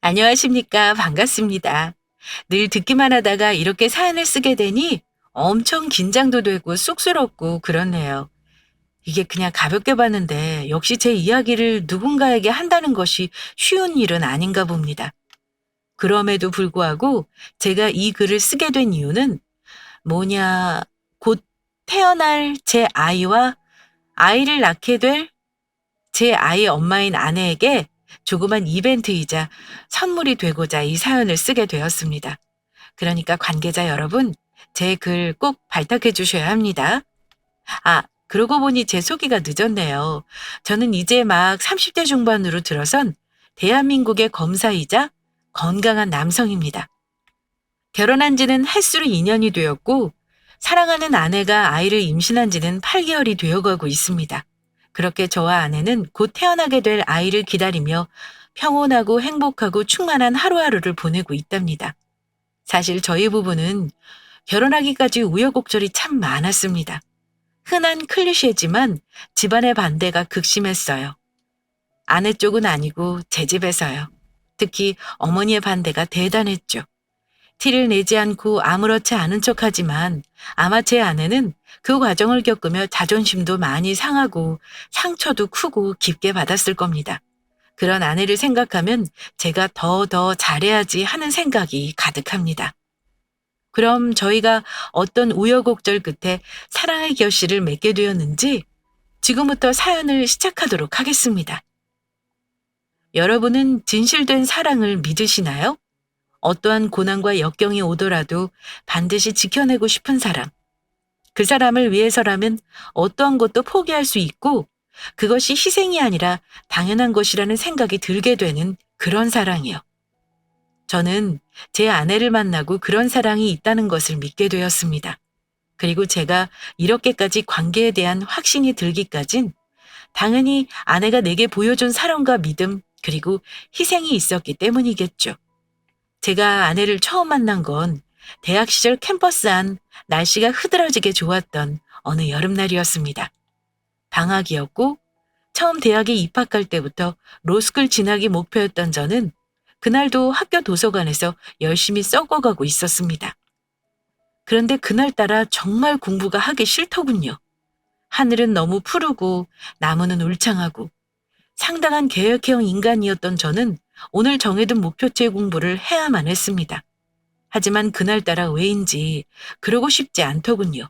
안녕하십니까. 반갑습니다. 늘 듣기만 하다가 이렇게 사연을 쓰게 되니 엄청 긴장도 되고 쑥스럽고 그렇네요. 이게 그냥 가볍게 봤는데 역시 제 이야기를 누군가에게 한다는 것이 쉬운 일은 아닌가 봅니다. 그럼에도 불구하고 제가 이 글을 쓰게 된 이유는 뭐냐, 곧 태어날 제 아이와 아이를 낳게 될 제 아이의 엄마인 아내에게 조그만 이벤트이자 선물이 되고자 이 사연을 쓰게 되었습니다. 그러니까 관계자 여러분, 제 글 꼭 발탁해 주셔야 합니다. 아, 그러고 보니 제 소개가 늦었네요. 저는 이제 막 30대 중반으로 들어선 대한민국의 검사이자 건강한 남성입니다. 결혼한 지는 할수록 2년이 되었고, 사랑하는 아내가 아이를 임신한 지는 8개월이 되어가고 있습니다. 그렇게 저와 아내는 곧 태어나게 될 아이를 기다리며 평온하고 행복하고 충만한 하루하루를 보내고 있답니다. 사실 저희 부부는 결혼하기까지 우여곡절이 참 많았습니다. 흔한 클리셰지만 집안의 반대가 극심했어요. 아내 쪽은 아니고 제 집에서요. 특히 어머니의 반대가 대단했죠. 티를 내지 않고 아무렇지 않은 척하지만 아마 제 아내는 그 과정을 겪으며 자존심도 많이 상하고 상처도 크고 깊게 받았을 겁니다. 그런 아내를 생각하면 제가 더 잘해야지 하는 생각이 가득합니다. 그럼 저희가 어떤 우여곡절 끝에 사랑의 결실을 맺게 되었는지 지금부터 사연을 시작하도록 하겠습니다. 여러분은 진실된 사랑을 믿으시나요? 어떠한 고난과 역경이 오더라도 반드시 지켜내고 싶은 사람. 그 사람을 위해서라면 어떠한 것도 포기할 수 있고 그것이 희생이 아니라 당연한 것이라는 생각이 들게 되는 그런 사랑이요. 저는 제 아내를 만나고 그런 사랑이 있다는 것을 믿게 되었습니다. 그리고 제가 이렇게까지 관계에 대한 확신이 들기까진 당연히 아내가 내게 보여준 사랑과 믿음 그리고 희생이 있었기 때문이겠죠. 제가 아내를 처음 만난 건 대학 시절 캠퍼스 안 날씨가 흐드러지게 좋았던 어느 여름날이었습니다. 방학이었고 처음 대학에 입학할 때부터 로스쿨 진학이 목표였던 저는 그날도 학교 도서관에서 열심히 썩어가고 있었습니다. 그런데 그날따라 정말 공부가 하기 싫더군요. 하늘은 너무 푸르고 나무는 울창하고 상당한 계획형 인간이었던 저는 오늘 정해둔 목표치의 공부를 해야만 했습니다. 하지만 그날따라 왜인지 그러고 싶지 않더군요.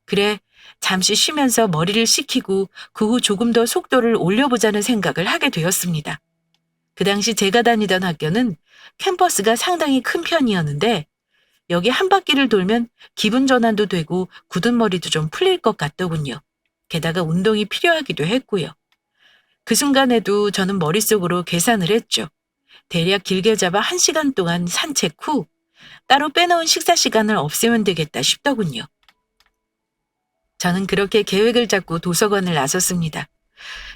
그래, 잠시 쉬면서 머리를 식히고 그 후 조금 더 속도를 올려보자는 생각을 하게 되었습니다. 그 당시 제가 다니던 학교는 캠퍼스가 상당히 큰 편이었는데 여기 한 바퀴를 돌면 기분 전환도 되고 굳은 머리도 좀 풀릴 것 같더군요. 게다가 운동이 필요하기도 했고요. 그 순간에도 저는 머릿속으로 계산을 했죠. 대략 길게 잡아 1시간 동안 산책 후 따로 빼놓은 식사 시간을 없애면 되겠다 싶더군요. 저는 그렇게 계획을 잡고 도서관을 나섰습니다.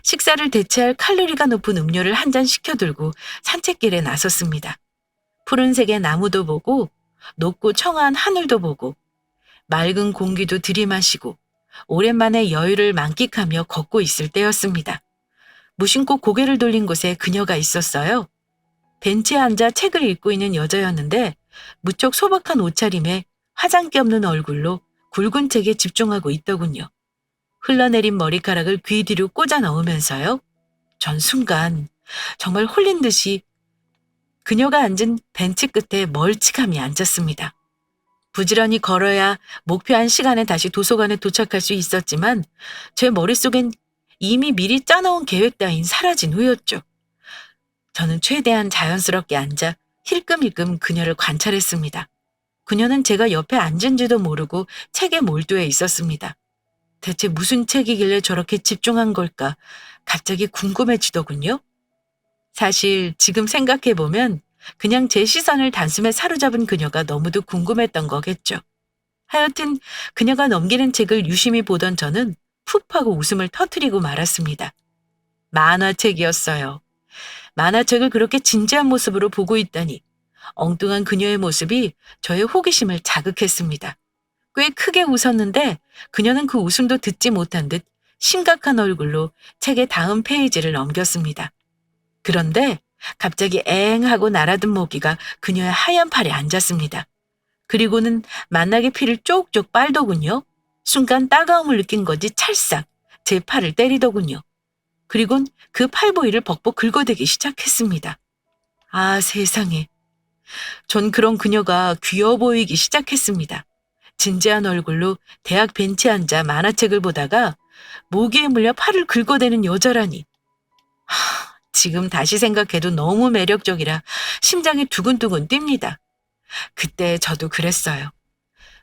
식사를 대체할 칼로리가 높은 음료를 한 잔 시켜들고 산책길에 나섰습니다. 푸른색의 나무도 보고 높고 청아한 하늘도 보고 맑은 공기도 들이마시고 오랜만에 여유를 만끽하며 걷고 있을 때였습니다. 무심코 고개를 돌린 곳에 그녀가 있었어요. 벤치에 앉아 책을 읽고 있는 여자였는데 무척 소박한 옷차림에 화장기 없는 얼굴로 굵은 책에 집중하고 있더군요. 흘러내린 머리카락을 귀 뒤로 꽂아 넣으면서요. 전 순간 정말 홀린 듯이 그녀가 앉은 벤치 끝에 멀찌감히 앉았습니다. 부지런히 걸어야 목표한 시간에 다시 도서관에 도착할 수 있었지만 제 머릿속엔 이미 미리 짜놓은 계획 따윈 사라진 후였죠. 저는 최대한 자연스럽게 앉아 힐끔힐끔 그녀를 관찰했습니다. 그녀는 제가 옆에 앉은지도 모르고 책에 몰두해 있었습니다. 대체 무슨 책이길래 저렇게 집중한 걸까 갑자기 궁금해지더군요. 사실 지금 생각해보면 그냥 제 시선을 단숨에 사로잡은 그녀가 너무도 궁금했던 거겠죠. 하여튼 그녀가 넘기는 책을 유심히 보던 저는 푹 하고 웃음을 터뜨리고 말았습니다. 만화책이었어요. 만화책을 그렇게 진지한 모습으로 보고 있다니 엉뚱한 그녀의 모습이 저의 호기심을 자극했습니다. 꽤 크게 웃었는데 그녀는 그 웃음도 듣지 못한 듯 심각한 얼굴로 책의 다음 페이지를 넘겼습니다. 그런데 갑자기 엥 하고 날아든 모기가 그녀의 하얀 팔에 앉았습니다. 그리고는 만나게 피를 쪽쪽 빨더군요. 순간 따가움을 느낀 건지 찰싹 제 팔을 때리더군요. 그리곤 그 팔 부위를 벅벅 긁어대기 시작했습니다. 아, 세상에. 전 그런 그녀가 귀여워 보이기 시작했습니다. 진지한 얼굴로 대학 벤치에 앉아 만화책을 보다가 모기에 물려 팔을 긁어대는 여자라니. 지금 다시 생각해도 너무 매력적이라 심장이 두근두근 뜁니다. 그때 저도 그랬어요.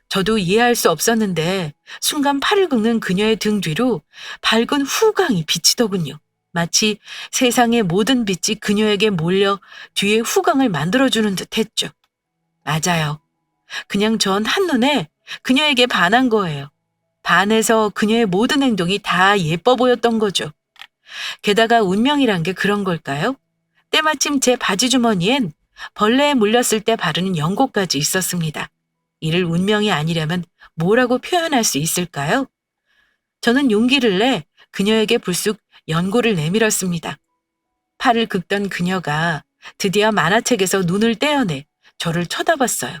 저도 이해할 수 없었는데 순간 팔을 긁는 그녀의 등 뒤로 밝은 후광이 비치더군요. 마치 세상의 모든 빛이 그녀에게 몰려 뒤에 후광을 만들어주는 듯 했죠. 맞아요. 그냥 전 한눈에 그녀에게 반한 거예요. 반해서 그녀의 모든 행동이 다 예뻐 보였던 거죠. 게다가 운명이란 게 그런 걸까요? 때마침 제 바지 주머니엔 벌레에 물렸을 때 바르는 연고까지 있었습니다. 이를 운명이 아니라면 뭐라고 표현할 수 있을까요? 저는 용기를 내 그녀에게 불쑥 연고를 내밀었습니다. 팔을 긁던 그녀가 드디어 만화책에서 눈을 떼어내 저를 쳐다봤어요.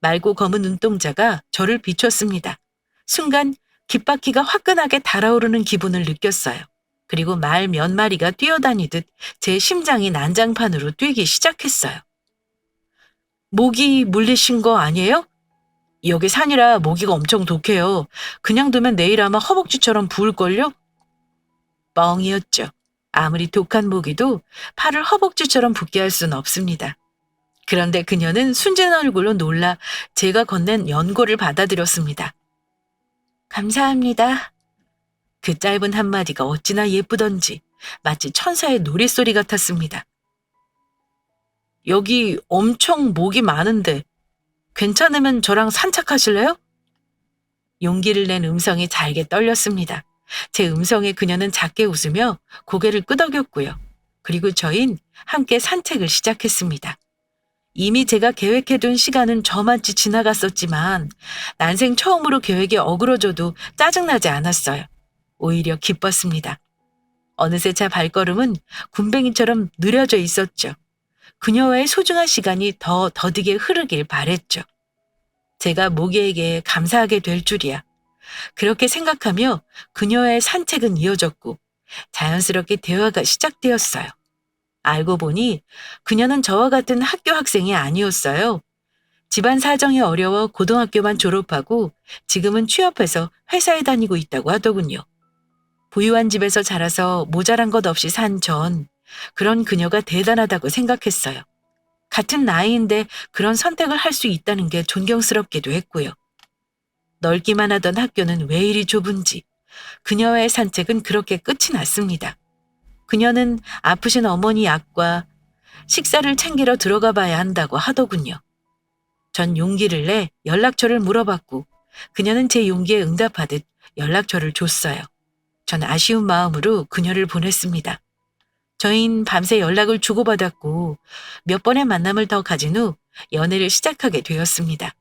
맑고 검은 눈동자가 저를 비췄습니다. 순간 귓바퀴가 화끈하게 달아오르는 기분을 느꼈어요. 그리고 말 몇 마리가 뛰어다니듯 제 심장이 난장판으로 뛰기 시작했어요. 모기 물리신 거 아니에요? 여기 산이라 모기가 엄청 독해요. 그냥 두면 내일 아마 허벅지처럼 부을걸요? 뻥이었죠. 아무리 독한 모기도 팔을 허벅지처럼 붓게 할 수는 없습니다. 그런데 그녀는 순진한 얼굴로 놀라 제가 건넨 연고를 받아들였습니다. 감사합니다. 그 짧은 한마디가 어찌나 예쁘던지 마치 천사의 노랫소리 같았습니다. 여기 엄청 모기 많은데 괜찮으면 저랑 산책하실래요? 용기를 낸 음성이 잘게 떨렸습니다. 제 음성에 그녀는 작게 웃으며 고개를 끄덕였고요. 그리고 저흰 함께 산책을 시작했습니다. 이미 제가 계획해둔 시간은 저만치 지나갔었지만 난생 처음으로 계획이 어그러져도 짜증나지 않았어요. 오히려 기뻤습니다. 어느새 제 발걸음은 군뱅이처럼 느려져 있었죠. 그녀와의 소중한 시간이 더 더디게 흐르길 바랬죠. 제가 모기에게 감사하게 될 줄이야. 그렇게 생각하며 그녀와의 산책은 이어졌고 자연스럽게 대화가 시작되었어요. 알고 보니 그녀는 저와 같은 학교 학생이 아니었어요. 집안 사정이 어려워 고등학교만 졸업하고 지금은 취업해서 회사에 다니고 있다고 하더군요. 부유한 집에서 자라서 모자란 것 없이 산 전 그런 그녀가 대단하다고 생각했어요. 같은 나이인데 그런 선택을 할 수 있다는 게 존경스럽기도 했고요. 넓기만 하던 학교는 왜 이리 좁은지 그녀와의 산책은 그렇게 끝이 났습니다. 그녀는 아프신 어머니 약과 식사를 챙기러 들어가 봐야 한다고 하더군요. 전 용기를 내 연락처를 물어봤고 그녀는 제 용기에 응답하듯 연락처를 줬어요. 전 아쉬운 마음으로 그녀를 보냈습니다. 저희는 밤새 연락을 주고받았고 몇 번의 만남을 더 가진 후 연애를 시작하게 되었습니다.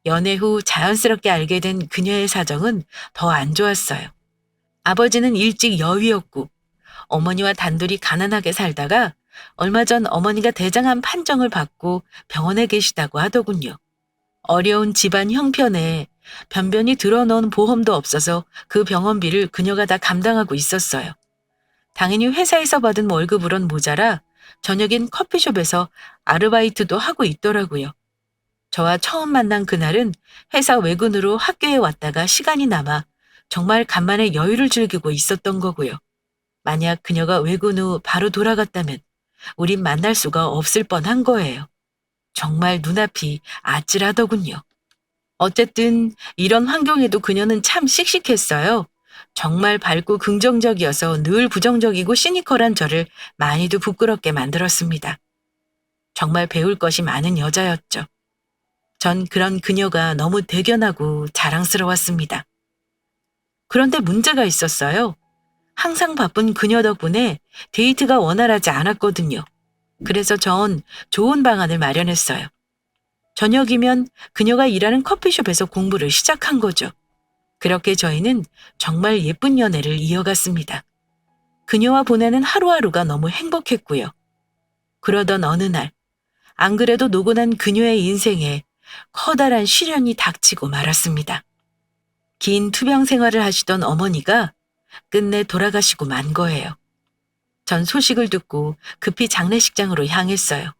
연애 후 자연스럽게 알게 된 그녀의 사정은 더 안 좋았어요. 아버지는 일찍 여위였고 어머니와 단둘이 가난하게 살다가 얼마 전 어머니가 대장암 판정을 받고 병원에 계시다고 하더군요. 어려운 집안 형편에 변변히 들어놓은 보험도 없어서 그 병원비를 그녀가 다 감당하고 있었어요. 당연히 회사에서 받은 월급으론 모자라 저녁엔 커피숍에서 아르바이트도 하고 있더라고요. 저와 처음 만난 그날은 회사 외근으로 학교에 왔다가 시간이 남아 정말 간만에 여유를 즐기고 있었던 거고요. 만약 그녀가 외근 후 바로 돌아갔다면 우린 만날 수가 없을 뻔한 거예요. 정말 눈앞이 아찔하더군요. 어쨌든 이런 환경에도 그녀는 참 씩씩했어요. 정말 밝고 긍정적이어서 늘 부정적이고 시니컬한 저를 많이도 부끄럽게 만들었습니다. 정말 배울 것이 많은 여자였죠. 전 그런 그녀가 너무 대견하고 자랑스러웠습니다. 그런데 문제가 있었어요. 항상 바쁜 그녀 덕분에 데이트가 원활하지 않았거든요. 그래서 전 좋은 방안을 마련했어요. 저녁이면 그녀가 일하는 커피숍에서 공부를 시작한 거죠. 그렇게 저희는 정말 예쁜 연애를 이어갔습니다. 그녀와 보내는 하루하루가 너무 행복했고요. 그러던 어느 날, 안 그래도 노곤한 그녀의 인생에 커다란 시련이 닥치고 말았습니다. 긴 투병 생활을 하시던 어머니가 끝내 돌아가시고 만 거예요. 전 소식을 듣고 급히 장례식장으로 향했어요.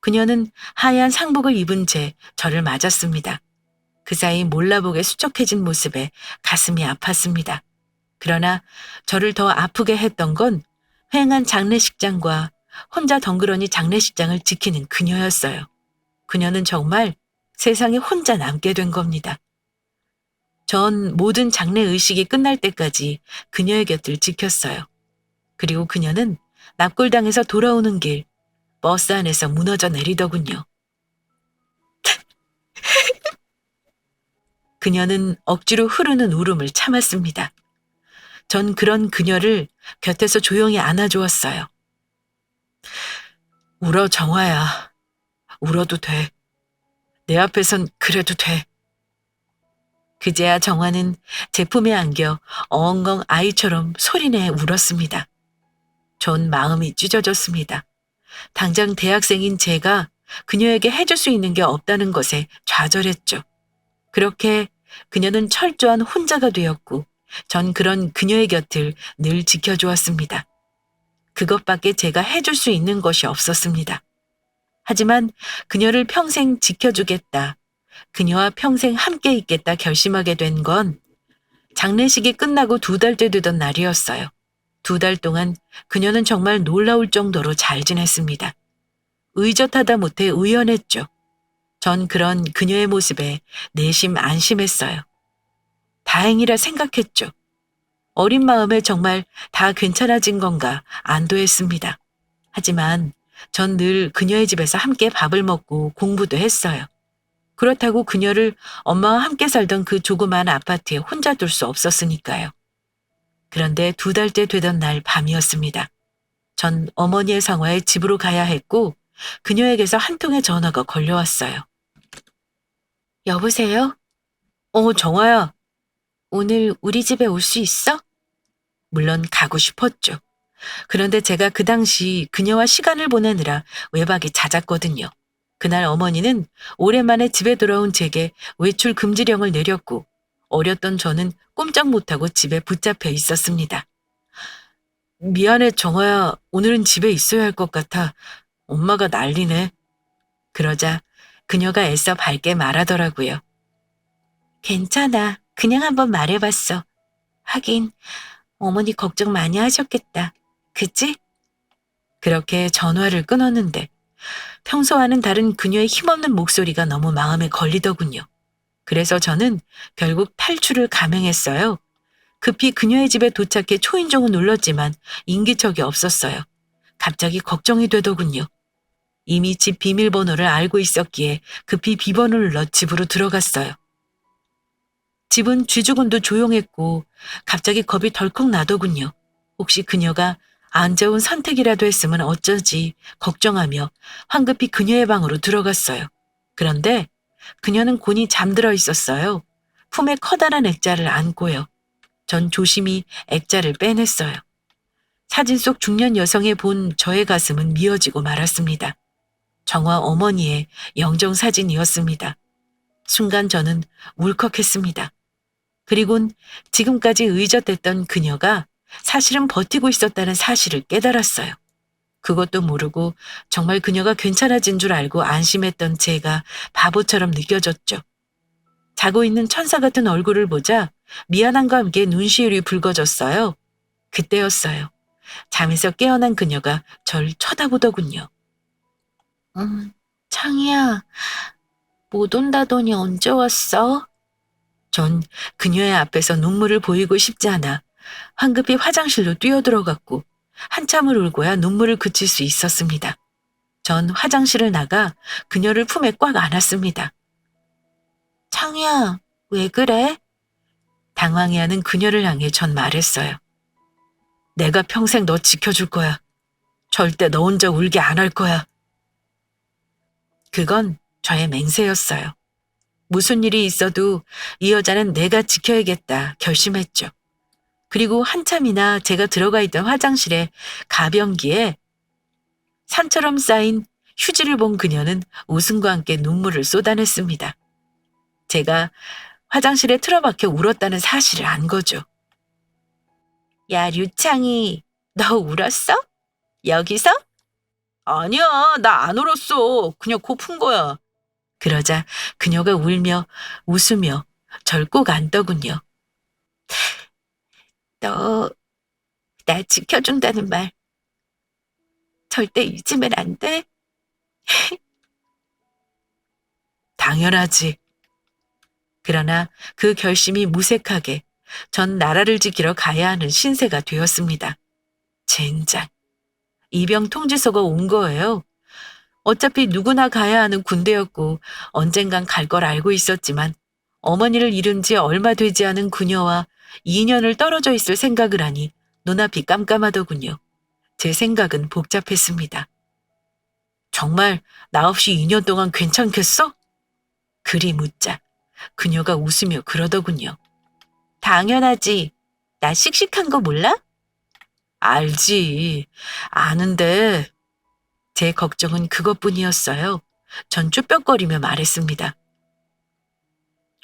그녀는 하얀 상복을 입은 채 저를 맞았습니다. 그 사이 몰라보게 수척해진 모습에 가슴이 아팠습니다. 그러나 저를 더 아프게 했던 건 휑한 장례식장과 혼자 덩그러니 장례식장을 지키는 그녀였어요. 그녀는 정말 세상에 혼자 남게 된 겁니다. 전 모든 장례 의식이 끝날 때까지 그녀의 곁을 지켰어요. 그리고 그녀는 납골당에서 돌아오는 길 버스 안에서 무너져 내리더군요. 그녀는 억지로 흐르는 울음을 참았습니다. 전 그런 그녀를 곁에서 조용히 안아주었어요. 울어, 정화야. 울어도 돼. 내 앞에선 그래도 돼. 그제야 정화는 제 품에 안겨 엉엉 아이처럼 소리내 울었습니다. 전 마음이 찢어졌습니다. 당장 대학생인 제가 그녀에게 해줄 수 있는 게 없다는 것에 좌절했죠. 그렇게 그녀는 철저한 혼자가 되었고 전 그런 그녀의 곁을 늘 지켜주었습니다. 그것밖에 제가 해줄 수 있는 것이 없었습니다. 하지만 그녀를 평생 지켜주겠다, 그녀와 평생 함께 있겠다 결심하게 된 건 장례식이 끝나고 2달째 되던 날이었어요. 2달 동안 그녀는 정말 놀라울 정도로 잘 지냈습니다. 의젓하다 못해 의연했죠. 전 그런 그녀의 모습에 내심 안심했어요. 다행이라 생각했죠. 어린 마음에 정말 다 괜찮아진 건가 안도했습니다. 하지만 전 늘 그녀의 집에서 함께 밥을 먹고 공부도 했어요. 그렇다고 그녀를 엄마와 함께 살던 그 조그만 아파트에 혼자 둘 수 없었으니까요. 그런데 2달째 되던 날 밤이었습니다. 전 어머니의 상화에 집으로 가야 했고 그녀에게서 한 통의 전화가 걸려왔어요. 여보세요? 정화야. 오늘 우리 집에 올 수 있어? 물론 가고 싶었죠. 그런데 제가 그 당시 그녀와 시간을 보내느라 외박이 잦았거든요. 그날 어머니는 오랜만에 집에 돌아온 제게 외출 금지령을 내렸고 어렸던 저는 꼼짝 못하고 집에 붙잡혀 있었습니다. 미안해, 정화야. 오늘은 집에 있어야 할 것 같아. 엄마가 난리네. 그러자 그녀가 애써 밝게 말하더라고요. 괜찮아. 그냥 한번 말해봤어. 하긴 어머니 걱정 많이 하셨겠다. 그치? 그렇게 전화를 끊었는데 평소와는 다른 그녀의 힘없는 목소리가 너무 마음에 걸리더군요. 그래서 저는 결국 탈출을 감행했어요. 급히 그녀의 집에 도착해 초인종을 눌렀지만 인기척이 없었어요. 갑자기 걱정이 되더군요. 이미 집 비밀번호를 알고 있었기에 급히 비번호를 눌러 집으로 들어갔어요. 집은 쥐죽은도 조용했고 갑자기 겁이 덜컥 나더군요. 혹시 그녀가 안 좋은 선택이라도 했으면 어쩌지 걱정하며 황급히 그녀의 방으로 들어갔어요. 그런데 그녀는 곤히 잠들어 있었어요. 품에 커다란 액자를 안고요. 전 조심히 액자를 빼냈어요. 사진 속 중년 여성의 본 저의 가슴은 미어지고 말았습니다. 정화 어머니의 영정사진이었습니다. 순간 저는 울컥했습니다. 그리곤 지금까지 의젓했던 그녀가 사실은 버티고 있었다는 사실을 깨달았어요. 그것도 모르고 정말 그녀가 괜찮아진 줄 알고 안심했던 제가 바보처럼 느껴졌죠. 자고 있는 천사 같은 얼굴을 보자 미안함과 함께 눈시울이 붉어졌어요. 그때였어요. 잠에서 깨어난 그녀가 절 쳐다보더군요. 창희야, 못 온다더니 언제 왔어? 전 그녀의 앞에서 눈물을 보이고 싶지 않아 황급히 화장실로 뛰어들어갔고 한참을 울고야 눈물을 그칠 수 있었습니다. 전 화장실을 나가 그녀를 품에 꽉 안았습니다. 창희야, 왜 그래? 당황해하는 그녀를 향해 전 말했어요. 내가 평생 너 지켜줄 거야. 절대 너 혼자 울게 안 할 거야. 그건 저의 맹세였어요. 무슨 일이 있어도 이 여자는 내가 지켜야겠다 결심했죠. 그리고 한참이나 제가 들어가 있던 화장실에 가변기에 산처럼 쌓인 휴지를 본 그녀는 웃음과 함께 눈물을 쏟아냈습니다. 제가 화장실에 틀어박혀 울었다는 사실을 안 거죠. 야, 류창이, 너 울었어? 여기서? 아니야, 나 안 울었어. 그냥 코 푼 거야. 그러자 그녀가 울며 웃으며 절 꼭 안더군요. 너, 나 지켜준다는 말 절대 잊으면 안 돼? 당연하지. 그러나 그 결심이 무색하게 전 나라를 지키러 가야 하는 신세가 되었습니다. 젠장. 이병 통지서가 온 거예요. 어차피 누구나 가야 하는 군대였고 언젠간 갈 걸 알고 있었지만 어머니를 잃은 지 얼마 되지 않은 그녀와 2년을 떨어져 있을 생각을 하니 눈앞이 깜깜하더군요. 제 생각은 복잡했습니다. 정말 나 없이 2년 동안 괜찮겠어? 그리 묻자 그녀가 웃으며 그러더군요. 당연하지. 나 씩씩한 거 몰라? 알지. 아는데 제 걱정은 그것뿐이었어요. 전 쭈뼛거리며 말했습니다.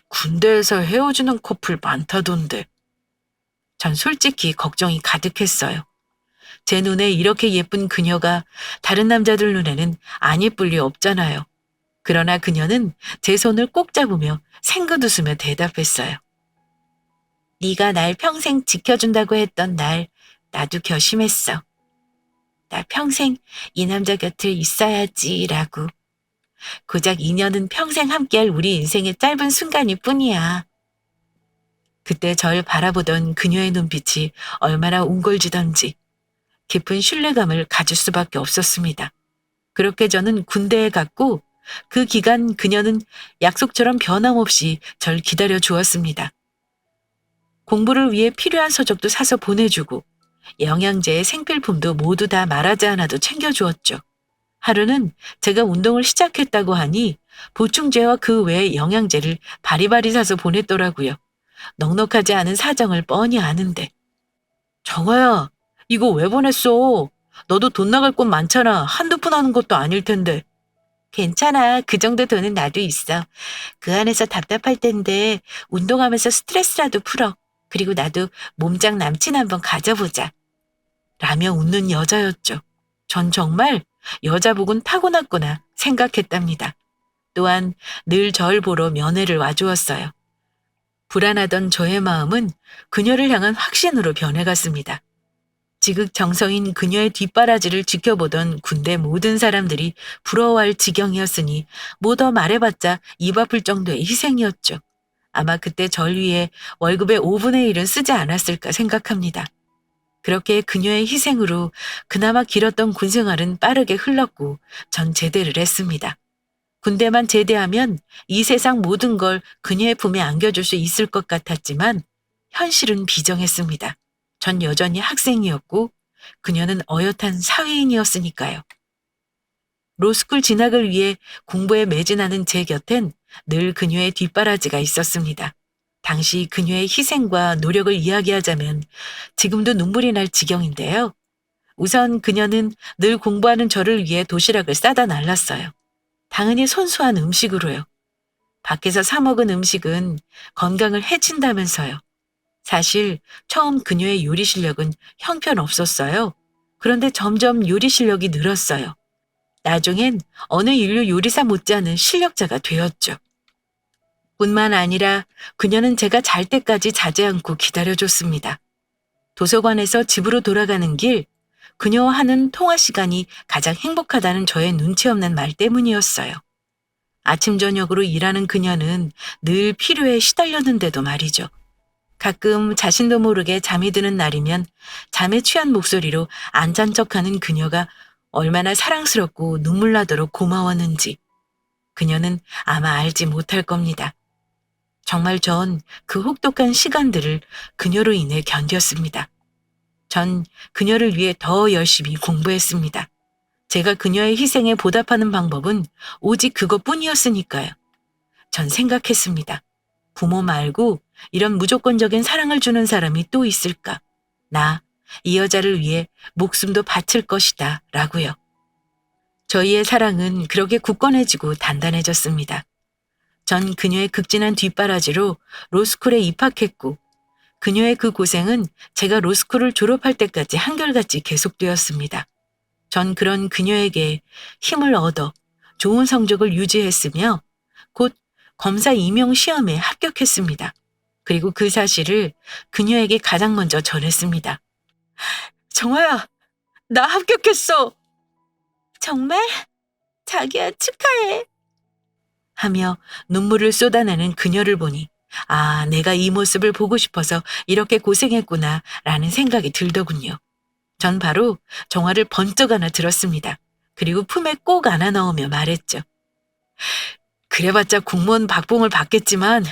군대에서 헤어지는 커플 많다던데. 전 솔직히 걱정이 가득했어요. 제 눈에 이렇게 예쁜 그녀가 다른 남자들 눈에는 안 예쁠 리 없잖아요. 그러나 그녀는 제 손을 꼭 잡으며 생긋 웃으며 대답했어요. 네가 날 평생 지켜준다고 했던 날 나도 결심했어. 나 평생 이 남자 곁에 있어야지라고. 고작 2년은 평생 함께할 우리 인생의 짧은 순간일 뿐이야. 그때 절 바라보던 그녀의 눈빛이 얼마나 웅골지던지 깊은 신뢰감을 가질 수밖에 없었습니다. 그렇게 저는 군대에 갔고 그 기간 그녀는 약속처럼 변함없이 절 기다려 주었습니다. 공부를 위해 필요한 서적도 사서 보내주고 영양제, 생필품도 모두 다 말하지 않아도 챙겨주었죠. 하루는 제가 운동을 시작했다고 하니 보충제와 그 외의 영양제를 바리바리 사서 보냈더라고요. 넉넉하지 않은 사정을 뻔히 아는데. 정아야, 이거 왜 보냈어? 너도 돈 나갈 곳 많잖아. 한두 푼 하는 것도 아닐 텐데. 괜찮아. 그 정도 돈은 나도 있어. 그 안에서 답답할 텐데 운동하면서 스트레스라도 풀어. 그리고 나도 몸짱 남친 한번 가져보자. 라며 웃는 여자였죠. 전 정말 여자복은 타고났구나 생각했답니다. 또한 늘 절 보러 면회를 와주었어요. 불안하던 저의 마음은 그녀를 향한 확신으로 변해갔습니다. 지극정성인 그녀의 뒷바라지를 지켜보던 군대 모든 사람들이 부러워할 지경이었으니 뭐 더 말해봤자 입 아플 정도의 희생이었죠. 아마 그때 절 위해 월급의 5분의 1은 쓰지 않았을까 생각합니다. 그렇게 그녀의 희생으로 그나마 길었던 군생활은 빠르게 흘렀고 전 제대를 했습니다. 군대만 제대하면 이 세상 모든 걸 그녀의 품에 안겨줄 수 있을 것 같았지만 현실은 비정했습니다. 전 여전히 학생이었고 그녀는 어엿한 사회인이었으니까요. 로스쿨 진학을 위해 공부에 매진하는 제 곁엔 늘 그녀의 뒷바라지가 있었습니다. 당시 그녀의 희생과 노력을 이야기하자면 지금도 눈물이 날 지경인데요. 우선 그녀는 늘 공부하는 저를 위해 도시락을 싸다 날랐어요. 당연히 손수한 음식으로요. 밖에서 사 먹은 음식은 건강을 해친다면서요. 사실 처음 그녀의 요리 실력은 형편없었어요. 그런데 점점 요리 실력이 늘었어요. 나중엔 어느 인류 요리사 못지않은 실력자가 되었죠. 뿐만 아니라 그녀는 제가 잘 때까지 자지 않고 기다려줬습니다. 도서관에서 집으로 돌아가는 길, 그녀와 하는 통화 시간이 가장 행복하다는 저의 눈치 없는 말 때문이었어요. 아침 저녁으로 일하는 그녀는 늘 필요에 시달렸는데도 말이죠. 가끔 자신도 모르게 잠이 드는 날이면 잠에 취한 목소리로 안 잔 척하는 그녀가 얼마나 사랑스럽고 눈물 나도록 고마웠는지 그녀는 아마 알지 못할 겁니다. 정말 전 그 혹독한 시간들을 그녀로 인해 견뎠습니다. 전 그녀를 위해 더 열심히 공부했습니다. 제가 그녀의 희생에 보답하는 방법은 오직 그것뿐이었으니까요. 전 생각했습니다. 부모 말고 이런 무조건적인 사랑을 주는 사람이 또 있을까? 나, 이 여자를 위해 목숨도 바칠 것이다. 라고요. 저희의 사랑은 그렇게 굳건해지고 단단해졌습니다. 전 그녀의 극진한 뒷바라지로 로스쿨에 입학했고 그녀의 그 고생은 제가 로스쿨을 졸업할 때까지 한결같이 계속되었습니다. 전 그런 그녀에게 힘을 얻어 좋은 성적을 유지했으며 곧 검사 임용 시험에 합격했습니다. 그리고 그 사실을 그녀에게 가장 먼저 전했습니다. 정아야, 나 합격했어. 정말? 자기야, 축하해. 하며 눈물을 쏟아내는 그녀를 보니 아, 내가 이 모습을 보고 싶어서 이렇게 고생했구나 라는 생각이 들더군요. 전 바로 정화를 번쩍 안아 들었습니다. 그리고 품에 꼭 안아 넣으며 말했죠. 그래봤자 공무원 박봉을 받겠지만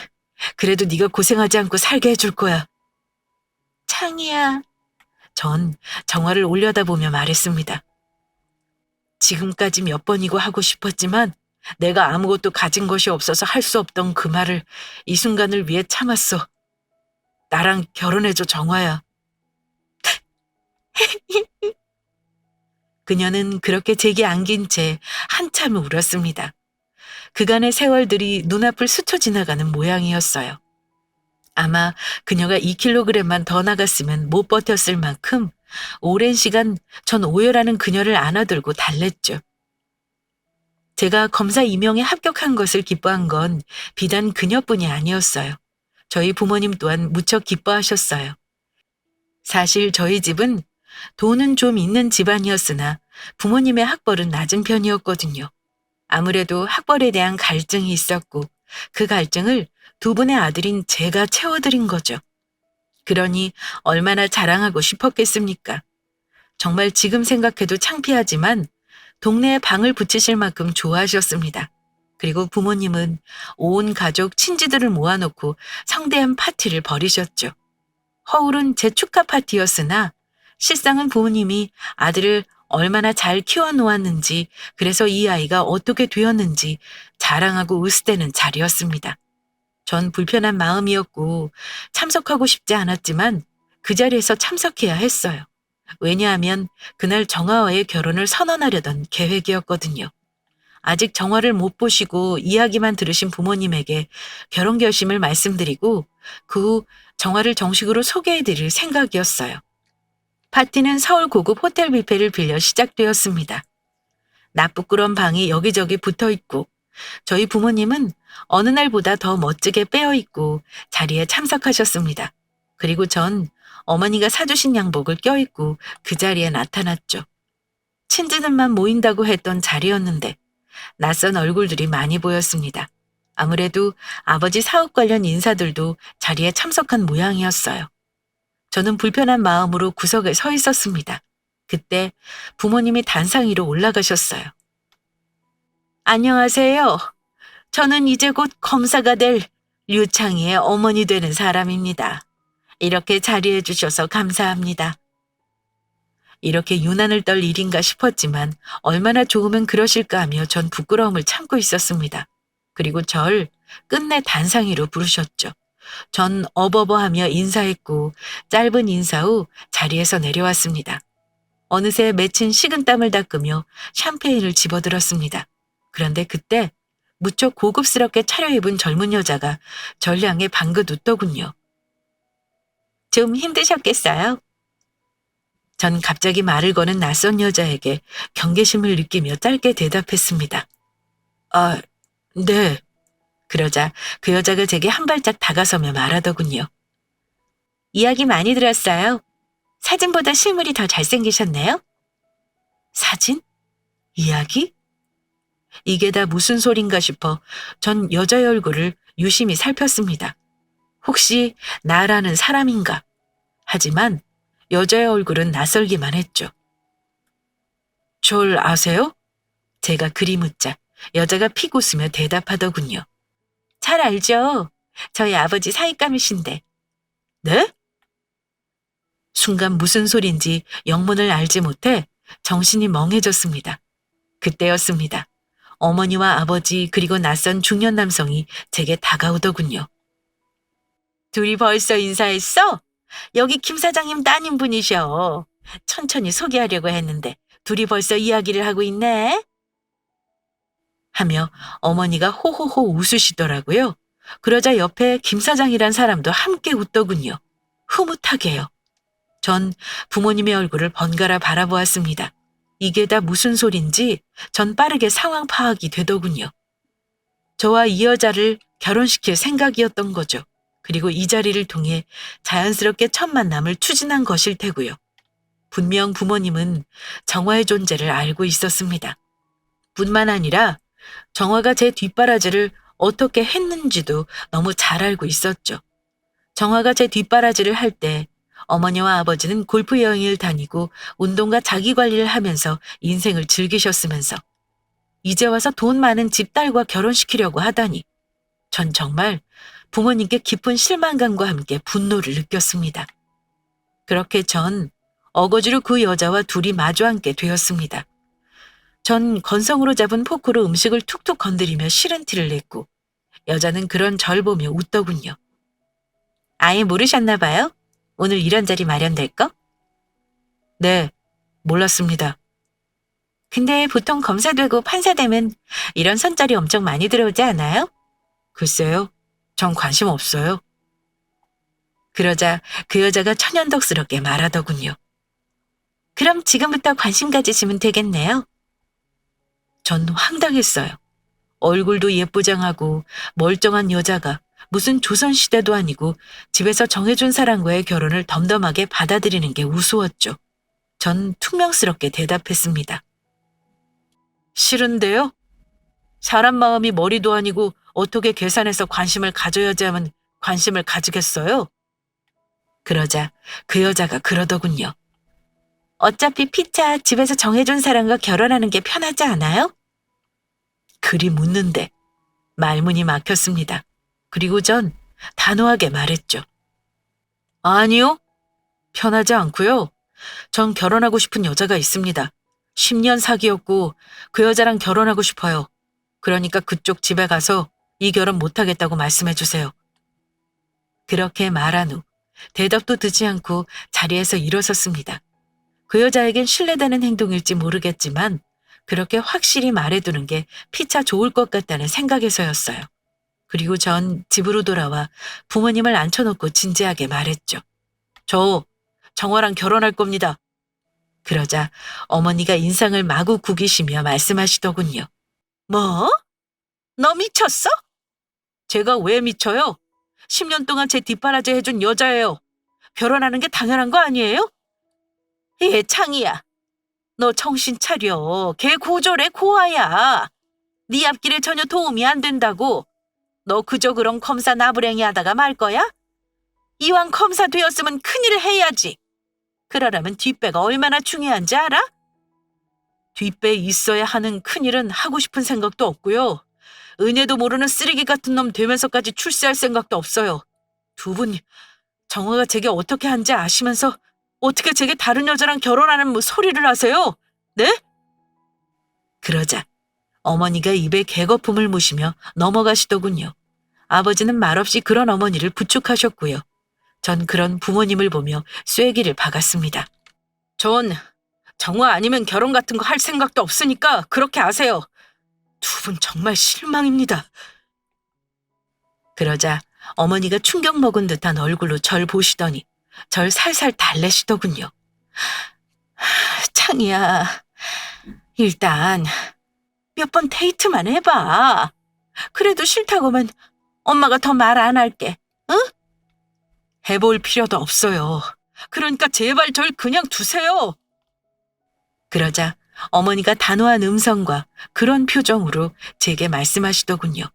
그래도 네가 고생하지 않고 살게 해줄 거야. 창희야. 전 정화를 올려다보며 말했습니다. 지금까지 몇 번이고 하고 싶었지만 내가 아무것도 가진 것이 없어서 할 수 없던 그 말을 이 순간을 위해 참았어. 나랑 결혼해줘, 정화야. 그녀는 그렇게 제게 안긴 채 한참 울었습니다. 그간의 세월들이 눈앞을 스쳐 지나가는 모양이었어요. 아마 그녀가 2kg만 더 나갔으면 못 버텼을 만큼 오랜 시간 전 오열하는 그녀를 안아들고 달랬죠. 제가 검사 임용에 합격한 것을 기뻐한 건 비단 그녀뿐이 아니었어요. 저희 부모님 또한 무척 기뻐하셨어요. 사실 저희 집은 돈은 좀 있는 집안이었으나 부모님의 학벌은 낮은 편이었거든요. 아무래도 학벌에 대한 갈증이 있었고 그 갈증을 두 분의 아들인 제가 채워드린 거죠. 그러니 얼마나 자랑하고 싶었겠습니까? 정말 지금 생각해도 창피하지만 동네에 방을 붙이실 만큼 좋아하셨습니다. 그리고 부모님은 온 가족 친지들을 모아놓고 성대한 파티를 벌이셨죠. 허울은 제 축하 파티였으나 실상은 부모님이 아들을 얼마나 잘 키워놓았는지 그래서 이 아이가 어떻게 되었는지 자랑하고 으스대는 자리였습니다. 전 불편한 마음이었고 참석하고 싶지 않았지만 그 자리에서 참석해야 했어요. 왜냐하면 그날 정아와의 결혼을 선언하려던 계획이었거든요. 아직 정아를 못 보시고 이야기만 들으신 부모님에게 결혼 결심을 말씀드리고 그 후 정아를 정식으로 소개해드릴 생각이었어요. 파티는 서울 고급 호텔 뷔페를 빌려 시작되었습니다. 나쁘끄런 방이 여기저기 붙어있고 저희 부모님은 어느 날보다 더 멋지게 빼어있고 자리에 참석하셨습니다. 그리고 전 어머니가 사주신 양복을 껴입고 그 자리에 나타났죠. 친지들만 모인다고 했던 자리였는데 낯선 얼굴들이 많이 보였습니다. 아무래도 아버지 사업 관련 인사들도 자리에 참석한 모양이었어요. 저는 불편한 마음으로 구석에 서 있었습니다. 그때 부모님이 단상 위로 올라가셨어요. 안녕하세요. 저는 이제 곧 검사가 될 류창희의 어머니 되는 사람입니다. 이렇게 자리해 주셔서 감사합니다. 이렇게 유난을 떨 일인가 싶었지만 얼마나 좋으면 그러실까 하며 전 부끄러움을 참고 있었습니다. 그리고 절 끝내 단상 위로 부르셨죠. 전 어버버하며 인사했고 짧은 인사 후 자리에서 내려왔습니다. 어느새 맺힌 식은땀을 닦으며 샴페인을 집어들었습니다. 그런데 그때 무척 고급스럽게 차려입은 젊은 여자가 절 향해 방긋 웃더군요. 좀 힘드셨겠어요? 전 갑자기 말을 거는 낯선 여자에게 경계심을 느끼며 짧게 대답했습니다. 아, 네. 그러자 그 여자가 제게 한 발짝 다가서며 말하더군요. 이야기 많이 들었어요. 사진보다 실물이 더 잘생기셨네요. 사진? 이야기? 이게 다 무슨 소린가 싶어 전 여자의 얼굴을 유심히 살폈습니다. 혹시 나라는 사람인가? 하지만 여자의 얼굴은 낯설기만 했죠. 절 아세요? 제가 그리 묻자 여자가 픽 웃으며 대답하더군요. 잘 알죠. 저희 아버지 사익감이신데. 네? 순간 무슨 소린지 영문을 알지 못해 정신이 멍해졌습니다. 그때였습니다. 어머니와 아버지 그리고 낯선 중년 남성이 제게 다가오더군요. 둘이 벌써 인사했어? 여기 김 사장님 따님분이셔. 천천히 소개하려고 했는데 둘이 벌써 이야기를 하고 있네. 하며 어머니가 호호호 웃으시더라고요. 그러자 옆에 김 사장이란 사람도 함께 웃더군요. 흐뭇하게요. 전 부모님의 얼굴을 번갈아 바라보았습니다. 이게 다 무슨 소린지 전 빠르게 상황 파악이 되더군요. 저와 이 여자를 결혼시킬 생각이었던 거죠. 그리고 이 자리를 통해 자연스럽게 첫 만남을 추진한 것일 테고요. 분명 부모님은 정화의 존재를 알고 있었습니다. 뿐만 아니라 정화가 제 뒷바라지를 어떻게 했는지도 너무 잘 알고 있었죠. 정화가 제 뒷바라지를 할 때 어머니와 아버지는 골프 여행을 다니고 운동과 자기 관리를 하면서 인생을 즐기셨으면서 이제 와서 돈 많은 집딸과 결혼시키려고 하다니 전 정말 부모님께 깊은 실망감과 함께 분노를 느꼈습니다. 그렇게 전 어거지로 그 여자와 둘이 마주 앉게 되었습니다. 전 건성으로 잡은 포크로 음식을 툭툭 건드리며 싫은 티를 냈고 여자는 그런 절 보며 웃더군요. 아예 모르셨나 봐요? 오늘 이런 자리 마련될 거? 네, 몰랐습니다. 근데 보통 검사되고 판사되면 이런 선짜리 엄청 많이 들어오지 않아요? 글쎄요, 전 관심 없어요. 그러자 그 여자가 천연덕스럽게 말하더군요. 그럼 지금부터 관심 가지시면 되겠네요. 전 황당했어요. 얼굴도 예쁘장하고 멀쩡한 여자가 무슨 조선시대도 아니고 집에서 정해준 사람과의 결혼을 덤덤하게 받아들이는 게 우스웠죠. 전 퉁명스럽게 대답했습니다. 싫은데요? 사람 마음이 머리도 아니고 어떻게 계산해서 관심을 가져야지만 관심을 가지겠어요? 그러자 그 여자가 그러더군요. 어차피 피차 집에서 정해준 사람과 결혼하는 게 편하지 않아요? 그리 묻는데 말문이 막혔습니다. 그리고 전 단호하게 말했죠. 아니요. 편하지 않고요. 전 결혼하고 싶은 여자가 있습니다. 10년 사귀었고 그 여자랑 결혼하고 싶어요. 그러니까 그쪽 집에 가서 이 결혼 못하겠다고 말씀해 주세요. 그렇게 말한 후 대답도 듣지 않고 자리에서 일어섰습니다. 그 여자에겐 신뢰되는 행동일지 모르겠지만 그렇게 확실히 말해두는 게 피차 좋을 것 같다는 생각에서였어요. 그리고 전 집으로 돌아와 부모님을 앉혀놓고 진지하게 말했죠. 저 정화랑 결혼할 겁니다. 그러자 어머니가 인상을 마구 구기시며 말씀하시더군요. 뭐? 너 미쳤어? 제가 왜 미쳐요? 10년 동안 제 뒷바라지 해준 여자예요. 결혼하는 게 당연한 거 아니에요? 예, 창이야. 너 정신 차려. 걔 고졸의 고아야. 네 앞길에 전혀 도움이 안 된다고. 너 그저 그런 검사 나부랭이 하다가 말 거야? 이왕 검사 되었으면 큰일을 해야지. 그러려면 뒷배가 얼마나 중요한지 알아? 뒷배에 있어야 하는 큰일은 하고 싶은 생각도 없고요. 은혜도 모르는 쓰레기 같은 놈 되면서까지 출세할 생각도 없어요. 두 분 정화가 제게 어떻게 한지 아시면서 어떻게 제게 다른 여자랑 결혼하는 뭐 소리를 하세요? 네? 그러자 어머니가 입에 개거품을 무시며 넘어가시더군요. 아버지는 말없이 그런 어머니를 부축하셨고요. 전 그런 부모님을 보며 쐐기를 박았습니다. 전 정화 아니면 결혼 같은 거 할 생각도 없으니까 그렇게 아세요. 두 분 정말 실망입니다. 그러자 어머니가 충격 먹은 듯한 얼굴로 절 보시더니 절 살살 달래시더군요. 창이야, 일단 몇 번 데이트만 해봐. 그래도 싫다고 하면 엄마가 더 말 안 할게. 응? 해볼 필요도 없어요. 그러니까 제발 절 그냥 두세요. 그러자 어머니가 단호한 음성과 그런 표정으로 제게 말씀하시더군요.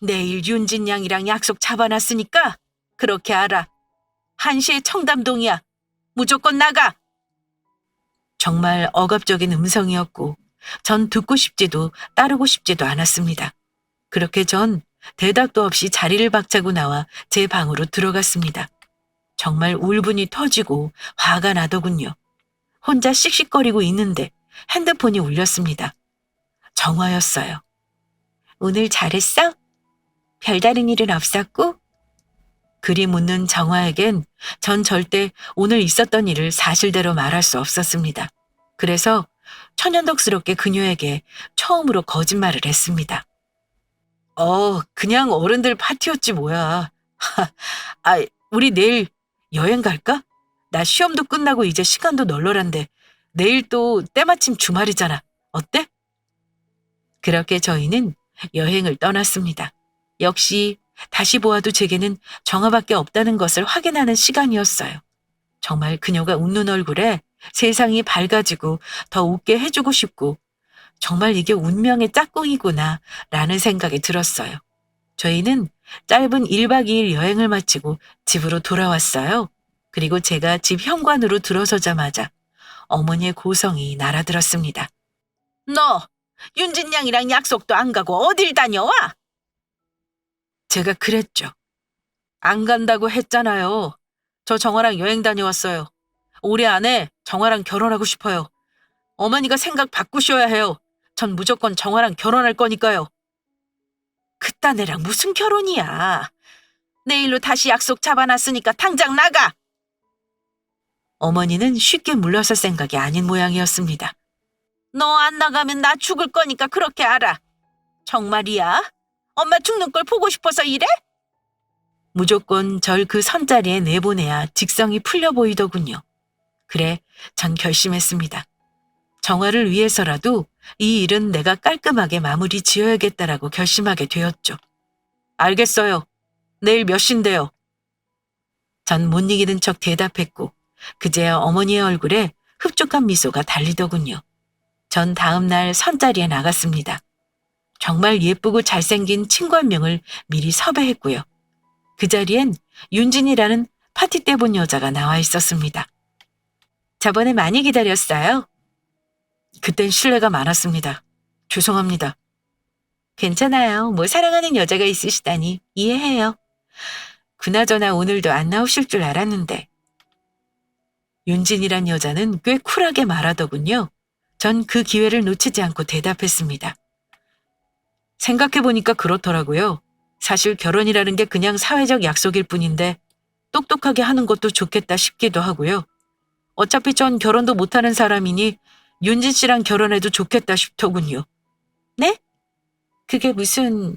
내일 윤진 양이랑 약속 잡아놨으니까 그렇게 알아. 1시에 청담동이야. 무조건 나가. 정말 억압적인 음성이었고 전 듣고 싶지도 따르고 싶지도 않았습니다. 그렇게 전 대답도 없이 자리를 박차고 나와 제 방으로 들어갔습니다. 정말 울분이 터지고 화가 나더군요. 혼자 씩씩거리고 있는데 핸드폰이 울렸습니다. 정화였어요. 오늘 잘했어? 별다른 일은 없었고? 그리 묻는 정화에겐 전 절대 오늘 있었던 일을 사실대로 말할 수 없었습니다. 그래서 천연덕스럽게 그녀에게 처음으로 거짓말을 했습니다. 그냥 어른들 파티였지 뭐야. 아, 우리 내일 여행 갈까? 나 시험도 끝나고 이제 시간도 널널한데 내일 또 때마침 주말이잖아. 어때? 그렇게 저희는 여행을 떠났습니다. 역시 다시 보아도 제게는 정화밖에 없다는 것을 확인하는 시간이었어요. 정말 그녀가 웃는 얼굴에 세상이 밝아지고 더 웃게 해주고 싶고 정말 이게 운명의 짝꿍이구나 라는 생각이 들었어요. 저희는 짧은 1박 2일 여행을 마치고 집으로 돌아왔어요. 그리고 제가 집 현관으로 들어서자마자 어머니의 고성이 날아들었습니다. 너 윤진 양이랑 약속도 안 가고 어딜 다녀와? 제가 그랬죠. 안 간다고 했잖아요. 저 정화랑 여행 다녀왔어요. 올해 안에 정화랑 결혼하고 싶어요. 어머니가 생각 바꾸셔야 해요. 전 무조건 정화랑 결혼할 거니까요. 그딴 애랑 무슨 결혼이야. 내일로 다시 약속 잡아놨으니까 당장 나가. 어머니는 쉽게 물러설 생각이 아닌 모양이었습니다. 너 안 나가면 나 죽을 거니까 그렇게 알아. 정말이야? 엄마 죽는 걸 보고 싶어서 이래? 무조건 절 그 선자리에 내보내야 직성이 풀려 보이더군요. 그래, 전 결심했습니다. 정화를 위해서라도 이 일은 내가 깔끔하게 마무리 지어야겠다라고 결심하게 되었죠. 알겠어요. 내일 몇 시인데요? 전 못 이기는 척 대답했고 그제야 어머니의 얼굴에 흡족한 미소가 달리더군요. 전 다음 날 선자리에 나갔습니다. 정말 예쁘고 잘생긴 친구 한 명을 미리 섭외했고요. 그 자리엔 윤진이라는 파티 때 본 여자가 나와 있었습니다. 저번에 많이 기다렸어요. 그땐 실례가 많았습니다. 죄송합니다. 괜찮아요. 뭐 사랑하는 여자가 있으시다니 이해해요. 그나저나 오늘도 안 나오실 줄 알았는데. 윤진이란 여자는 꽤 쿨하게 말하더군요. 전 그 기회를 놓치지 않고 대답했습니다. 생각해보니까 그렇더라고요. 사실 결혼이라는 게 그냥 사회적 약속일 뿐인데 똑똑하게 하는 것도 좋겠다 싶기도 하고요. 어차피 전 결혼도 못하는 사람이니 윤진 씨랑 결혼해도 좋겠다 싶더군요. 네? 그게 무슨...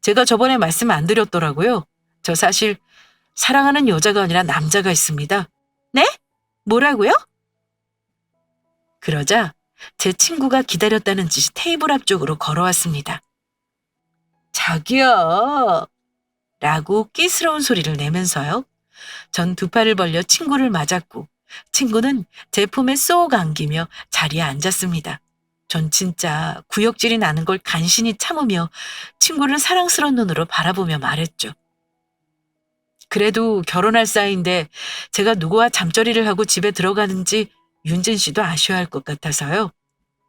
제가 저번에 말씀 안 드렸더라고요. 저 사실 사랑하는 여자가 아니라 남자가 있습니다. 네? 뭐라고요? 그러자 제 친구가 기다렸다는 듯이 테이블 앞쪽으로 걸어왔습니다. 자기야 라고 끼스러운 소리를 내면서요. 전 두 팔을 벌려 친구를 맞았고 친구는 제 품에 쏙 안기며 자리에 앉았습니다. 전 진짜 구역질이 나는 걸 간신히 참으며 친구를 사랑스러운 눈으로 바라보며 말했죠. 그래도 결혼할 사이인데 제가 누구와 잠자리를 하고 집에 들어가는지 윤진 씨도 아쉬워할 것 같아서요.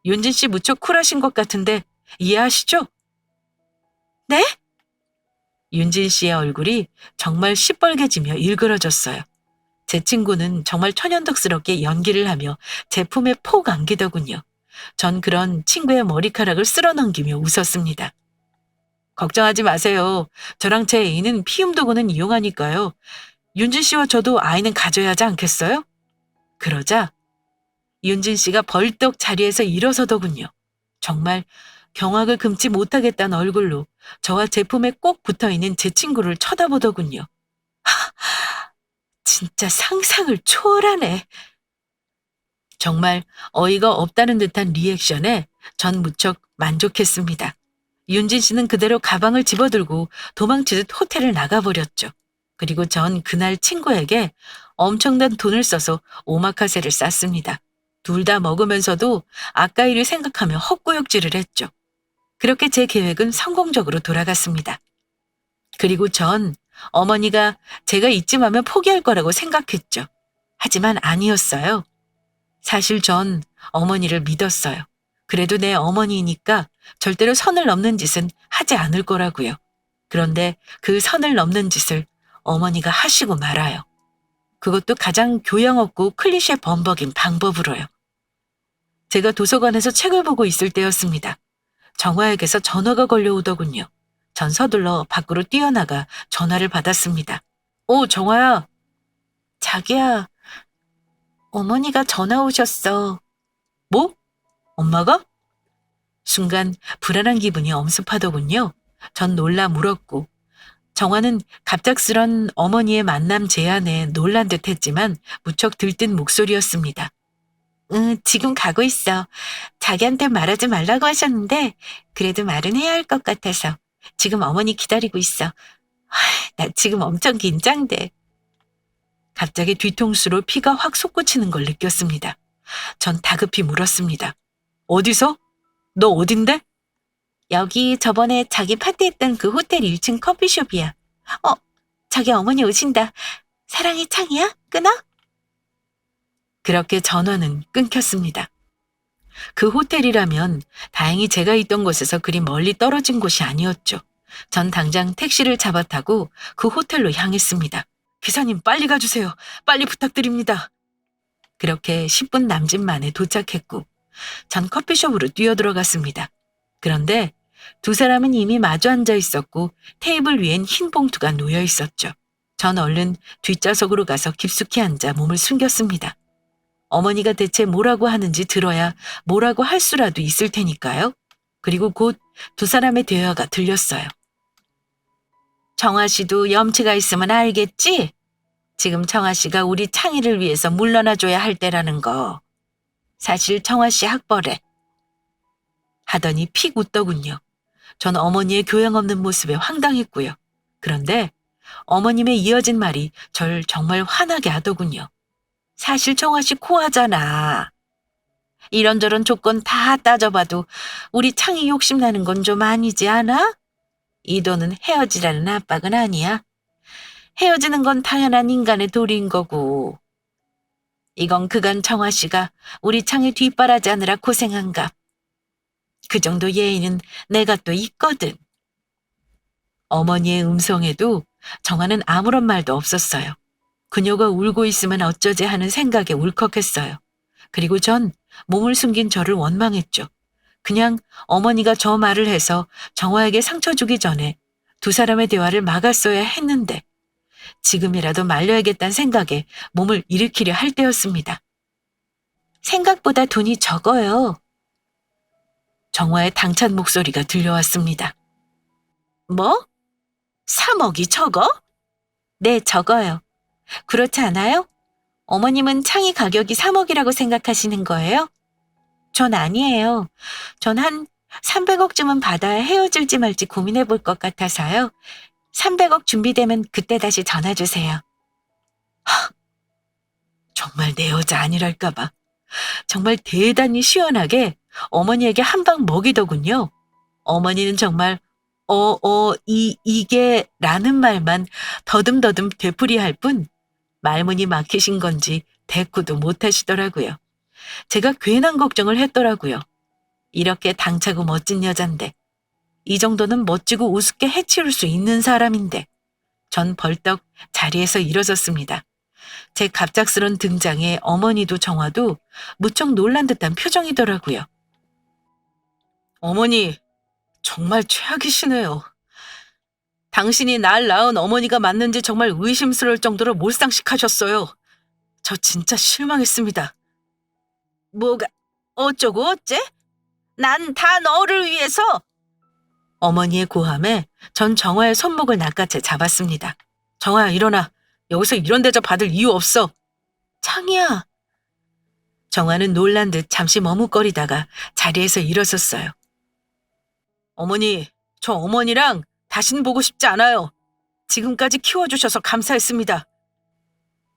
윤진 씨 무척 쿨하신 것 같은데 이해하시죠? 네? 윤진 씨의 얼굴이 정말 시뻘개지며 일그러졌어요. 제 친구는 정말 천연덕스럽게 연기를 하며 제 품에 폭 안기더군요. 전 그런 친구의 머리카락을 쓸어넘기며 웃었습니다. 걱정하지 마세요. 저랑 제 애인은 피움도구는 이용하니까요. 윤진 씨와 저도 아이는 가져야 하지 않겠어요? 그러자 윤진 씨가 벌떡 자리에서 일어서더군요. 정말 경악을 금치 못하겠다는 얼굴로 저와 제 품에 꼭 붙어있는 제 친구를 쳐다보더군요. 진짜 상상을 초월하네. 정말 어이가 없다는 듯한 리액션에 전 무척 만족했습니다. 윤진 씨는 그대로 가방을 집어들고 도망치듯 호텔을 나가버렸죠. 그리고 전 그날 친구에게 엄청난 돈을 써서 오마카세를 쌌습니다. 둘 다 먹으면서도 아까 일을 생각하며 헛구역질을 했죠. 그렇게 제 계획은 성공적으로 돌아갔습니다. 그리고 전 어머니가 제가 이쯤 하면 포기할 거라고 생각했죠. 하지만 아니었어요. 사실 전 어머니를 믿었어요. 그래도 내 어머니이니까 절대로 선을 넘는 짓은 하지 않을 거라고요. 그런데 그 선을 넘는 짓을 어머니가 하시고 말아요. 그것도 가장 교양 없고 클리셰 범벅인 방법으로요. 제가 도서관에서 책을 보고 있을 때였습니다. 정화에게서 전화가 걸려오더군요. 전 서둘러 밖으로 뛰어나가 전화를 받았습니다. 오, 정화야. 자기야, 어머니가 전화 오셨어. 뭐? 엄마가? 순간 불안한 기분이 엄습하더군요. 전 놀라 물었고 정화는 갑작스런 어머니의 만남 제안에 놀란 듯 했지만 무척 들뜬 목소리였습니다. 응, 지금 가고 있어. 자기한테 말하지 말라고 하셨는데 그래도 말은 해야 할 것 같아서 지금 어머니 기다리고 있어. 나 지금 엄청 긴장돼. 갑자기 뒤통수로 피가 확 솟구치는 걸 느꼈습니다. 전 다급히 물었습니다. 어디서? 너 어딘데? 여기 저번에 자기 파티했던 그 호텔 1층 커피숍이야. 어, 저기 어머니 오신다. 사랑의 창이야? 끊어? 그렇게 전화는 끊겼습니다. 그 호텔이라면 다행히 제가 있던 곳에서 그리 멀리 떨어진 곳이 아니었죠. 전 당장 택시를 잡아 타고 그 호텔로 향했습니다. 기사님 빨리 가주세요. 빨리 부탁드립니다. 그렇게 10분 남짓 만에 도착했고 전 커피숍으로 뛰어들어갔습니다. 그런데 두 사람은 이미 마주 앉아 있었고 테이블 위엔 흰 봉투가 놓여 있었죠. 전 얼른 뒷좌석으로 가서 깊숙이 앉아 몸을 숨겼습니다. 어머니가 대체 뭐라고 하는지 들어야 뭐라고 할 수라도 있을 테니까요. 그리고 곧 두 사람의 대화가 들렸어요. 정아 씨도 염치가 있으면 알겠지? 지금 정아 씨가 우리 창희를 위해서 물러나줘야 할 때라는 거. 사실 정아 씨 학벌에. 하더니 픽 웃더군요. 전 어머니의 교양 없는 모습에 황당했고요. 그런데 어머님의 이어진 말이 절 정말 화나게 하더군요. 사실 정아 씨 코하잖아. 이런저런 조건 다 따져봐도 우리 창희 욕심나는 건 좀 아니지 않아? 이 돈은 헤어지라는 압박은 아니야. 헤어지는 건 당연한 인간의 도리인 거고. 이건 그간 정아 씨가 우리 창희 뒷바라지하느라 고생한가. 그 정도 예의는 내가 또 있거든. 어머니의 음성에도 정아는 아무런 말도 없었어요. 그녀가 울고 있으면 어쩌지 하는 생각에 울컥했어요. 그리고 전 몸을 숨긴 저를 원망했죠. 그냥 어머니가 저 말을 해서 정화에게 상처 주기 전에 두 사람의 대화를 막았어야 했는데 지금이라도 말려야겠다는 생각에 몸을 일으키려 할 때였습니다. 생각보다 돈이 적어요. 정화의 당찬 목소리가 들려왔습니다. 뭐? 3억이 적어? 네, 적어요. 그렇지 않아요? 어머님은 창의 가격이 3억이라고 생각하시는 거예요? 전 아니에요. 전 한 300억쯤은 받아야 헤어질지 말지 고민해 볼 것 같아서요. 300억 준비되면 그때 다시 전화 주세요. 정말 내 여자 아니랄까봐. 정말 대단히 시원하게 어머니에게 한 방 먹이더군요. 어머니는 정말 이게 라는 말만 더듬더듬 되풀이할 뿐 말문이 막히신 건지 대꾸도 못하시더라고요. 제가 괜한 걱정을 했더라고요. 이렇게 당차고 멋진 여잔데 이 정도는 멋지고 우습게 해치울 수 있는 사람인데 전 벌떡 자리에서 일어섰습니다. 제 갑작스런 등장에 어머니도 정화도 무척 놀란 듯한 표정이더라고요. 어머니, 정말 최악이시네요. 당신이 날 낳은 어머니가 맞는지 정말 의심스러울 정도로 몰상식하셨어요. 저 진짜 실망했습니다. 뭐가 어쩌고 어째? 난 다 너를 위해서. 어머니의 고함에 전 정화의 손목을 낚아채 잡았습니다. 정화야 일어나. 여기서 이런 대접 받을 이유 없어. 창이야. 정화는 놀란 듯 잠시 머뭇거리다가 자리에서 일어섰어요. 어머니, 저 어머니랑 다신 보고 싶지 않아요. 지금까지 키워주셔서 감사했습니다.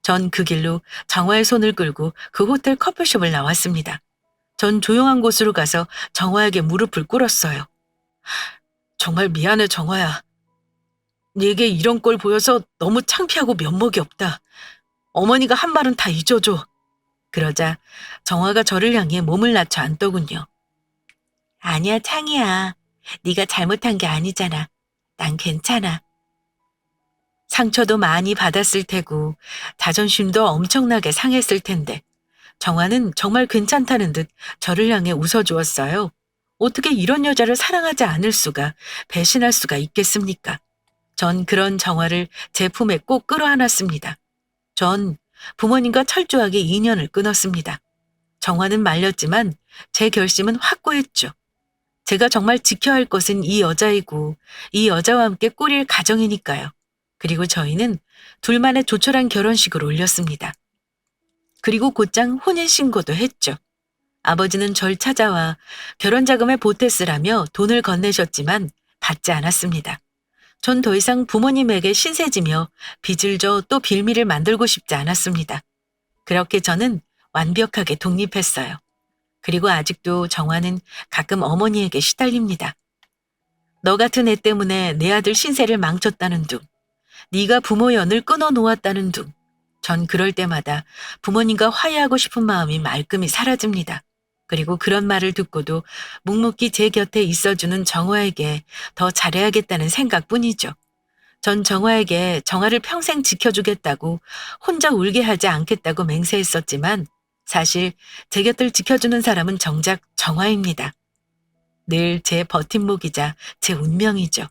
전 그 길로 정화의 손을 끌고 그 호텔 커피숍을 나왔습니다. 전 조용한 곳으로 가서 정화에게 무릎을 꿇었어요. 정말 미안해, 정화야. 네게 이런 꼴 보여서 너무 창피하고 면목이 없다. 어머니가 한 말은 다 잊어줘. 그러자 정화가 저를 향해 몸을 낮춰 앉더군요. 아니야, 창이야. 네가 잘못한 게 아니잖아. 난 괜찮아. 상처도 많이 받았을 테고 자존심도 엄청나게 상했을 텐데 정화는 정말 괜찮다는 듯 저를 향해 웃어주었어요. 어떻게 이런 여자를 사랑하지 않을 수가, 배신할 수가 있겠습니까? 전 그런 정화를 제 품에 꼭 끌어안았습니다. 전 부모님과 철저하게 인연을 끊었습니다. 정화는 말렸지만 제 결심은 확고했죠. 제가 정말 지켜야 할 것은 이 여자이고 이 여자와 함께 꾸릴 가정이니까요. 그리고 저희는 둘만의 조촐한 결혼식을 올렸습니다. 그리고 곧장 혼인신고도 했죠. 아버지는 절 찾아와 결혼자금에 보태쓰라며 돈을 건네셨지만 받지 않았습니다. 전 더 이상 부모님에게 신세지며 빚을 져 또 빌미를 만들고 싶지 않았습니다. 그렇게 저는 완벽하게 독립했어요. 그리고 아직도 정화는 가끔 어머니에게 시달립니다. 너 같은 애 때문에 내 아들 신세를 망쳤다는 둥, 네가 부모 연을 끊어 놓았다는 둥. 전 그럴 때마다 부모님과 화해하고 싶은 마음이 말끔히 사라집니다. 그리고 그런 말을 듣고도 묵묵히 제 곁에 있어주는 정화에게 더 잘해야겠다는 생각뿐이죠. 전 정화에게 정화를 평생 지켜주겠다고 혼자 울게 하지 않겠다고 맹세했었지만 사실 제 곁을 지켜주는 사람은 정작 정화입니다. 늘 제 버팀목이자 제 운명이죠.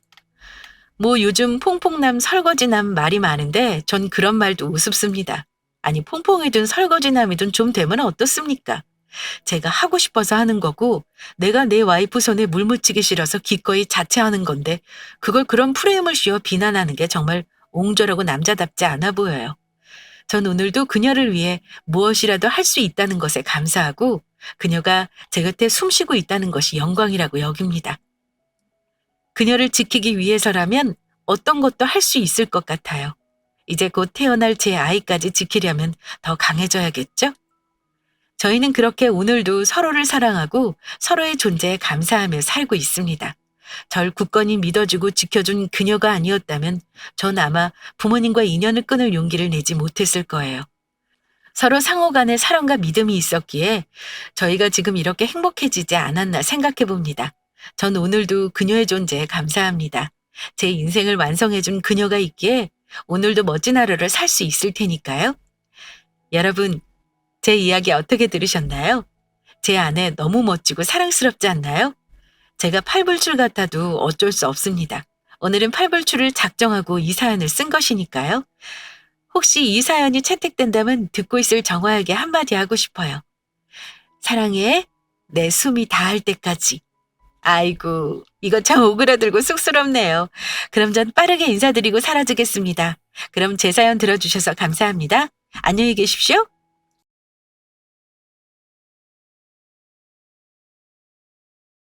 뭐 요즘 퐁퐁남 설거지남 말이 많은데 전 그런 말도 우습습니다. 아니 퐁퐁이든 설거지남이든 좀 되면 어떻습니까? 제가 하고 싶어서 하는 거고 내가 내 와이프 손에 물 묻히기 싫어서 기꺼이 자체하는 건데 그걸 그런 프레임을 씌워 비난하는 게 정말 옹졸하고 남자답지 않아 보여요. 전 오늘도 그녀를 위해 무엇이라도 할 수 있다는 것에 감사하고 그녀가 제 곁에 숨쉬고 있다는 것이 영광이라고 여깁니다. 그녀를 지키기 위해서라면 어떤 것도 할 수 있을 것 같아요. 이제 곧 태어날 제 아이까지 지키려면 더 강해져야겠죠? 저희는 그렇게 오늘도 서로를 사랑하고 서로의 존재에 감사하며 살고 있습니다. 절 굳건히 믿어주고 지켜준 그녀가 아니었다면 전 아마 부모님과 인연을 끊을 용기를 내지 못했을 거예요. 서로 상호 간에 사랑과 믿음이 있었기에 저희가 지금 이렇게 행복해지지 않았나 생각해 봅니다. 전 오늘도 그녀의 존재에 감사합니다. 제 인생을 완성해준 그녀가 있기에 오늘도 멋진 하루를 살 수 있을 테니까요. 여러분, 제 이야기 어떻게 들으셨나요? 제 아내 너무 멋지고 사랑스럽지 않나요? 제가 팔불출 같아도 어쩔 수 없습니다. 오늘은 팔불출을 작정하고 이 사연을 쓴 것이니까요. 혹시 이 사연이 채택된다면 듣고 있을 정화에게 한마디 하고 싶어요. 사랑해. 내 숨이 닿을 때까지. 아이고, 이거 참 오그라들고 쑥스럽네요. 그럼 전 빠르게 인사드리고 사라지겠습니다. 그럼 제 사연 들어주셔서 감사합니다. 안녕히 계십시오.